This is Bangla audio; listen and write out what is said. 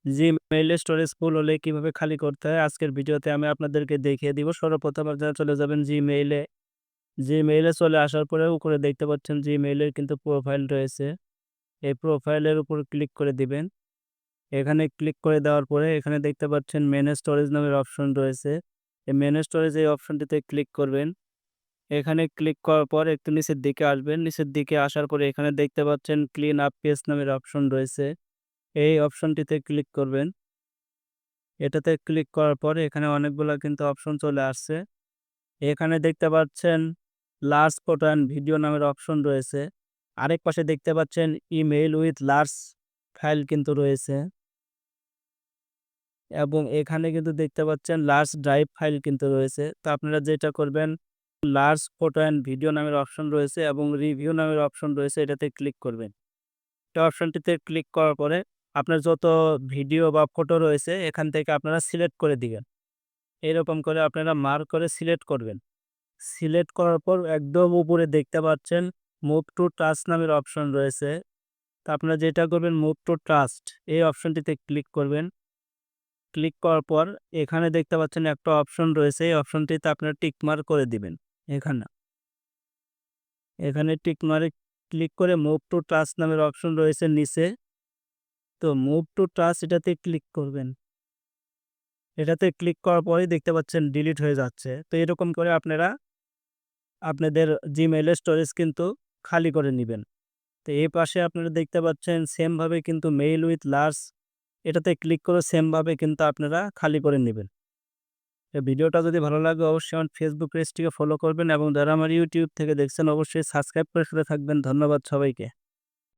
জিমেইলে স্টোরেজ ফুল হলে কিভাবে খালি করতে হয় আজকের ভিডিওতে আমি আপনাদেরকে দেখিয়ে দিব। সর্বপ্রথম আপনারা চলে যাবেন জিমেইলে। জিমেইলে চলে আসার পরে উপরে দেখতে পাচ্ছেন জিমেইলের কিন্তু প্রোফাইল রয়েছে। এই প্রোফাইলের উপর ক্লিক করে দিবেন। এখানে ক্লিক করে দেওয়ার পরে এখানে দেখতে পাচ্ছেন ম্যানেজ স্টোরেজ নামের অপশন রয়েছে। এই ম্যানেজ স্টোরেজ এই অপশনটিতে ক্লিক করবেন। এখানে ক্লিক করার পর একটু নিচের দিকে আসবেন। নিচের দিকে আসার পরে এখানে দেখতে পাচ্ছেন ক্লিন আপ পেজ নামের অপশন রয়েছে। এই অপশনটিতে ক্লিক করবেন। এটাতে ক্লিক করার পরে এখানে অনেকগুলা কিন্তু অপশন চলে আসছে। এখানে দেখতে পাচ্ছেন লার্জ ফটো অ্যান্ড ভিডিও নামের অপশন রয়েছে। আরেক পাশে দেখতে পাচ্ছেন ইমেইল উইথ লার্জ ফাইল কিন্তু রয়েছে এবং এখানে কিন্তু দেখতে পাচ্ছেন লার্জ ড্রাইভ ফাইল কিন্তু রয়েছে। তো আপনারা যেটা করবেন লার্জ ফটো অ্যান্ড ভিডিও নামের অপশন রয়েছে এবং রিভিউ নামের অপশন রয়েছে এটাতে ক্লিক করবেন। এই অপশনটিতে ক্লিক করার পরে আপনার যত ভিডিও বা ফটো রয়েছে এখান থেকে আপনারা সিলেক্ট করে দিবেন। এরকম করে আপনারা মার্ক করে সিলেক্ট করবেন। সিলেক্ট করার পর একদম উপরে দেখতে পাচ্ছেন মুভ টু ট্রাস্ট নামের অপশন রয়েছে। তো আপনারা যেটা করবেন মুভ টু ট্রাস্ট এই অপশনটিতে ক্লিক করবেন। ক্লিক করার পর এখানে দেখতে পাচ্ছেন একটা অপশন রয়েছে। এই অপশনটিতে আপনারা টিক মার্ক করে দিবেন। এখানে এখানে টিক মার্কে ক্লিক করে মুভ টু ট্রাস্ট নামের অপশন রয়েছে নিচে। তো মুভ টু ট্রাস্ট এটাতে ক্লিক করবেন। এটাতে ক্লিক করার পরেই দেখতে পাচ্ছেন ডিলিট হয়ে যাচ্ছে। তো এরকম করে আপনারা আপনাদের জিমেইলের স্টোরেজ কিন্তু খালি করে নিবেন। তো এই পাশে আপনারা দেখতে পাচ্ছেন সেম ভাবে কিন্তু মেইল উইথ লার্জ এটাতে ক্লিক করে সেম ভাবে কিন্তু আপনারা খালি করে নিবেন। এই ভিডিওটা যদি ভালো লাগে অবশ্যই আমার ফেসবুক পেজটিকে ফলো করবেন এবং যারা আমার ইউটিউব থেকে দেখছেন অবশ্যই সাবস্ক্রাইব করে সাথে থাকবেন। ধন্যবাদ সবাইকে।